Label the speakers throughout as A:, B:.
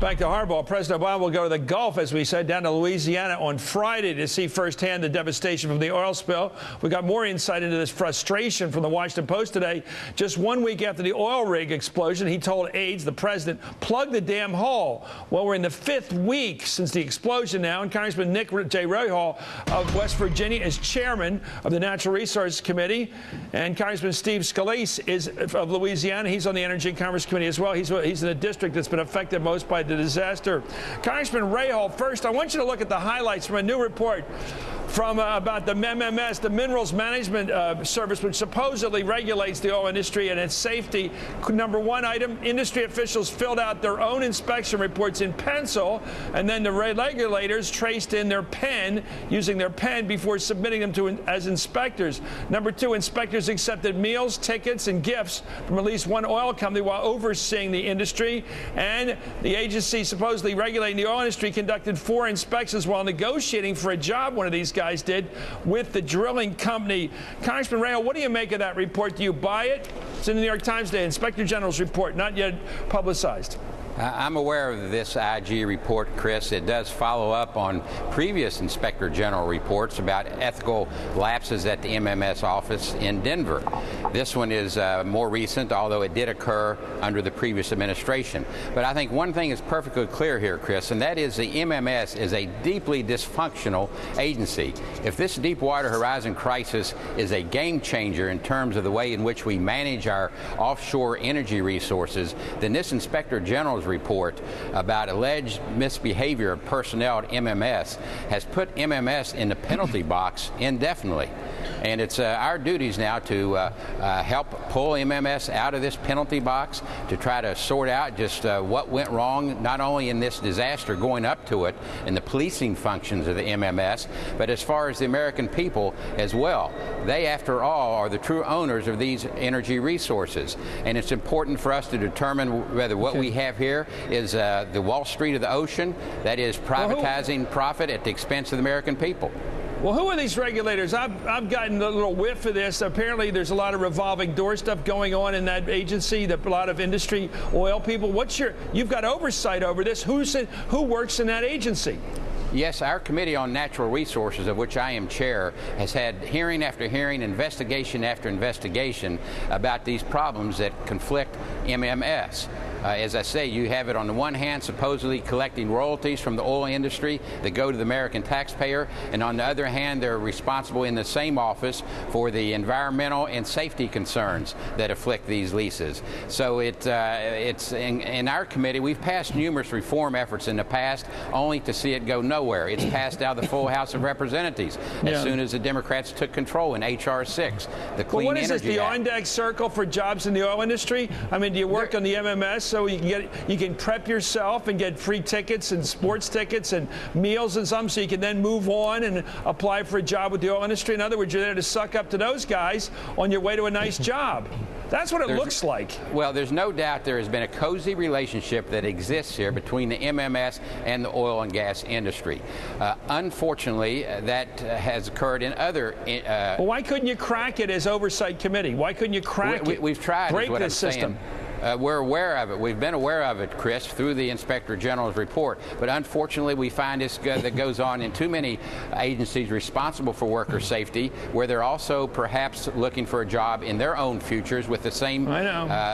A: Back to hardball. President Obama will go to the Gulf, as we said, down to Louisiana on Friday to see firsthand the devastation from the oil spill. We got more insight into this frustration from the Washington Post today. Just 1 week after the oil rig explosion, he told aides, the president, plug the damn hole. Well, we're in the 5th week since the explosion now, and Congressman Nick J. Rahal of West Virginia is chairman of the Natural Resources Committee, and Congressman Steve Scalise is of Louisiana. He's on the Energy and Commerce Committee as well. He's in the district that's been affected most by the disaster. Congressman Rahal, first, I want you to look at the highlights from a new report from about the MMS, the Minerals Management Service, which supposedly regulates the oil industry and its safety. Number one item, industry officials filled out their own inspection reports in pencil, and then the regulators traced in their pen, using their pen before submitting them to as inspectors. Number two, inspectors accepted meals, tickets, and gifts from at least one oil company while overseeing the industry. And the agency supposedly regulating the oil industry conducted 4 inspections while negotiating for a job, one of these guys did, with the drilling company. Congressman Rahal, what do you make of that report? Do you buy it? It's in the New York Times today, Inspector General's report, not yet publicized.
B: I'm aware of this IG report, Chris. It does follow up on previous Inspector General reports about ethical lapses at the MMS office in Denver. This one is more recent, although it did occur under the previous administration. But I think one thing is perfectly clear here, Chris, and that is the MMS is a deeply dysfunctional agency. If this Deepwater Horizon crisis is a game changer in terms of the way in which we manage our offshore energy resources, then this Inspector General's report about alleged misbehavior of personnel at MMS has put MMS in the penalty box indefinitely. And it's our duties now to help pull MMS out of this penalty box, to try to sort out just what went wrong, not only in this disaster going up to it and the policing functions of the MMS, but as far as the American people as well. They, after all, are the true owners of these energy resources. And it's important for us to determine whether what we have here is the Wall Street of the ocean, that is privatizing profit at the expense of the American people.
A: Well, who are these regulators? I've gotten a little whiff of this. Apparently, there's a lot of revolving door stuff going on in that agency. A lot of industry oil people. You've got oversight over this. Who works in that agency?
B: Yes, our Committee on Natural Resources, of which I am chair, has had hearing after hearing, investigation after investigation about these problems that conflict MMS. As I say, you have it on the one hand supposedly collecting royalties from the oil industry that go to the American taxpayer, and on the other hand they're responsible in the same office for the environmental and safety concerns that afflict these leases. So it's in our committee, we've passed numerous reform efforts in the past only to see it go nowhere. It's passed out of the full House of Representatives as soon as the Democrats took control in H.R. 6, the Clean Energy Act. What is this, the on-deck circle for jobs in the oil industry? I mean, do you work on the MMS so you can prep yourself and get free tickets and sports tickets and meals and some, so you can then move on and apply for a job with the oil industry? In other words, you're there to suck up to those guys on your way to a nice job. That's what it looks like. Well, there's no doubt there has been a cozy relationship that exists here between the MMS and the oil and gas industry. Unfortunately, that has occurred in other...
A: well, why couldn't you crack it as oversight committee? Why couldn't you crack it?
B: We've tried.
A: Break this system.
B: We're aware of it. We've been aware of it, Chris, through the Inspector General's report. But unfortunately, we find this that goes on in too many agencies responsible for worker safety, where they're also perhaps looking for a job in their own futures with the same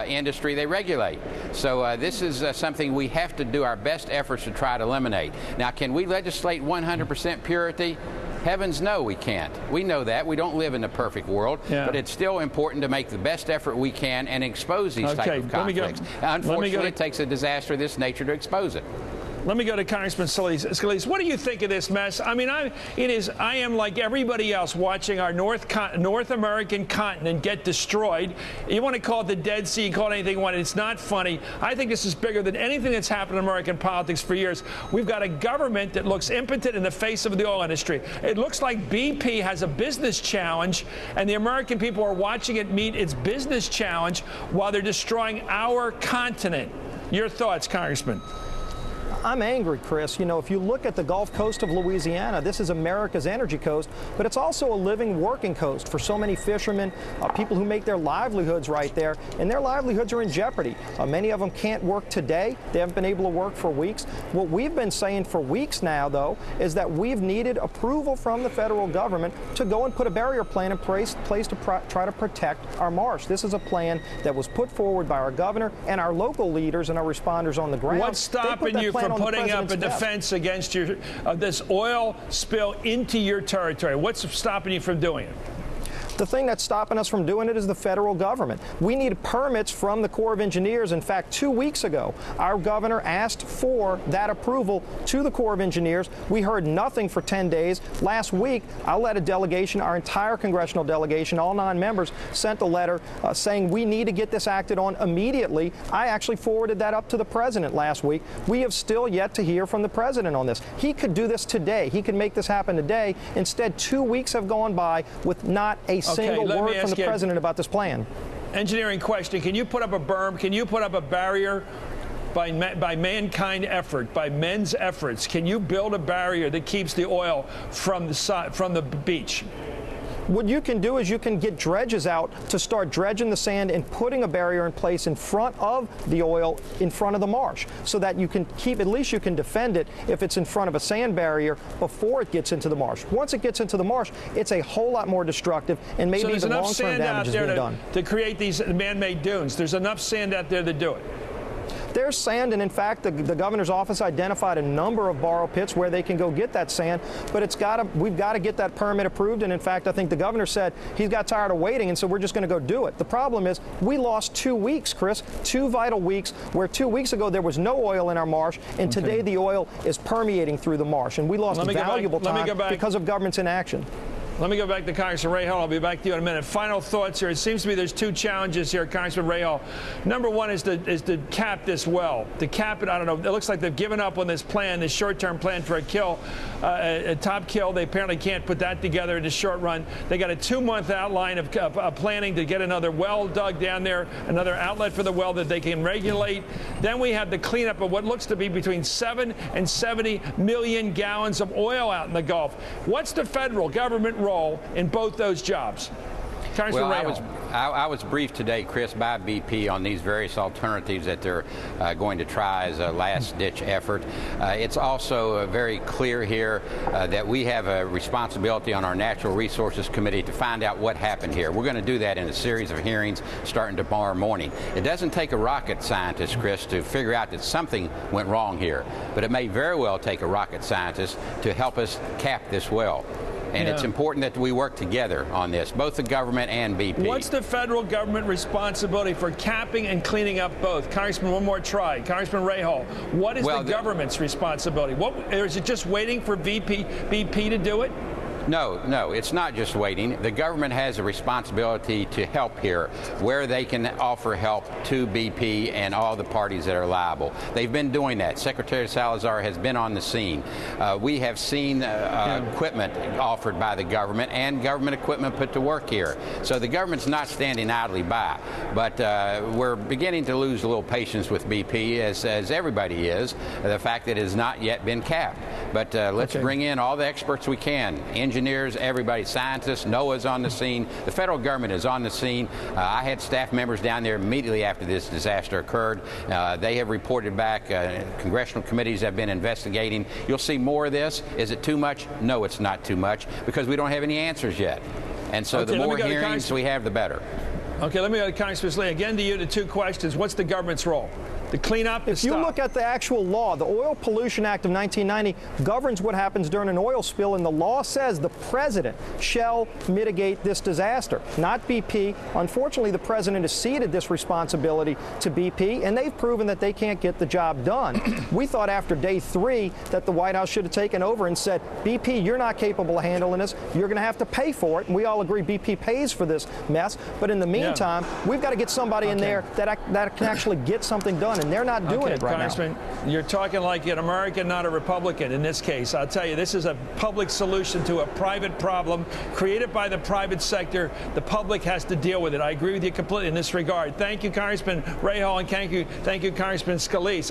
B: industry they regulate. So this is something we have to do our best efforts to try to eliminate. Now, can we legislate 100% purity? Heavens no, we can't. We know that. We don't live in a perfect world, but it's still important to make the best effort we can and expose these type of conflicts. Unfortunately, it takes a disaster of this nature to expose it.
A: Let me go to Congressman Scalise. What do you think of this mess? I mean, I am like everybody else watching our North American continent get destroyed. You want to call it the Dead Sea, call it anything you want. It's not funny. I think this is bigger than anything that's happened in American politics for years. We've got a government that looks impotent in the face of the oil industry. It looks like BP has a business challenge, and the American people are watching it meet its business challenge while they're destroying our continent. Your thoughts, Congressman?
C: I'm angry, Chris. You know, if you look at the Gulf Coast of Louisiana, this is America's energy coast, but it's also a living, working coast for so many fishermen, people who make their livelihoods right there, and their livelihoods are in jeopardy. Many of them can't work today. They haven't been able to work for weeks. What we've been saying for weeks now, though, is that we've needed approval from the federal government to go and put a barrier plan in place to try to protect our marsh. This is a plan that was put forward by our governor and our local leaders and our responders on the ground.
A: What's stopping you from putting up a defense against this oil spill into your territory? What's stopping you from doing it?
C: The thing that's stopping us from doing it is the federal government. We need permits from the Corps of Engineers. In fact, 2 weeks ago, our governor asked for that approval to the Corps of Engineers. We heard nothing for 10 days. Last week, I led a delegation, our entire congressional delegation, all 9 members, sent a letter saying we need to get this acted on immediately. I actually forwarded that up to the president last week. We have still yet to hear from the president on this. He could do this today. He could make this happen today. Instead, 2 weeks have gone by with not a single word from the president about this plan.
A: Engineering question. Can you put up a berm? Can you put up a barrier by mankind effort, by men's efforts? Can you build a barrier that keeps the oil from the beach?
C: What you can do is you can get dredges out to start dredging the sand and putting a barrier in place in front of the oil, in front of the marsh, so that you can keep, at least you can defend it if it's in front of a sand barrier before it gets into the marsh. Once it gets into the marsh, it's a whole lot more destructive, and maybe even long-term damage is being done.
A: To create these man-made dunes, there's enough sand out there to do it.
C: There's sand, and in fact, the governor's office identified a number of borrow pits where they can go get that sand, but we've got to get that permit approved, and in fact, I think the governor said he's got tired of waiting, and so we're just going to go do it. The problem is we lost 2 weeks, Chris, 2 vital weeks, where 2 weeks ago there was no oil in our marsh, and today the oil is permeating through the marsh, and we lost valuable time because of government's inaction.
A: Let me go back to Congressman Rahal. I'll be back to you in a minute. Final thoughts here. It seems to me there's 2 challenges here, Congressman Rahal. Number one is to cap this well. To cap it, I don't know. It looks like they've given up on this plan, this short-term plan for a kill, a top kill. They apparently can't put that together in the short run. They got a 2-month outline of planning to get another well dug down there, another outlet for the well that they can regulate. Then we have the cleanup of what looks to be between 7 and 70 million gallons of oil out in the Gulf. What's the federal government role in both those jobs?
B: Well, I was briefed today, Chris, by BP on these various alternatives that they're going to try as a last-ditch effort. It's also very clear here that we have a responsibility on our Natural Resources Committee to find out what happened here. We're going to do that in a series of hearings starting tomorrow morning. It doesn't take a rocket scientist, Chris, to figure out that something went wrong here, but it may very well take a rocket scientist to help us cap this well. And it's important that we work together on this, both the government and BP.
A: What's the federal government responsibility for capping and cleaning up both? Congressman, one more try. Congressman Rahal, what is the government's responsibility? Is it just waiting for BP to do it?
B: No, it's not just waiting. The government has a responsibility to help here where they can offer help to BP and all the parties that are liable. They've been doing that. Secretary Salazar has been on the scene. We have seen equipment offered by the government and government equipment put to work here. So the government's not standing idly by. But we're beginning to lose a little patience with BP, as everybody is, the fact that it has not yet been capped. But let's bring in all the experts we can. Engineers, everybody, scientists. NOAA's on the scene. The federal government is on the scene. I had staff members down there immediately after this disaster occurred. They have reported back. Congressional committees have been investigating. You'll see more of this. Is it too much? No, it's not too much, because we don't have any answers yet. And so the more hearings we have, the better.
A: Okay, let me go to Congressman Lee. Again to you, the 2 questions. What's the government's role? The cleanup?
C: If you look at the actual law, the Oil Pollution Act of 1990 governs what happens during an oil spill, and the law says the president shall mitigate this disaster, not BP. Unfortunately, the president has ceded this responsibility to BP, and they've proven that they can't get the job done. We thought after day 3 that the White House should have taken over and said, BP, you're not capable of handling this. You're going to have to pay for it. And we all agree BP pays for this mess. But in the meantime, we've got to get somebody in there that can actually get something done. And they're not doing it right
A: Congressman, you're talking like an American, not a Republican in this case. I'll tell you, this is a public solution to a private problem created by the private sector. The public has to deal with it. I agree with you completely in this regard. Thank you, Congressman Rahal, and thank you, Congressman Scalise.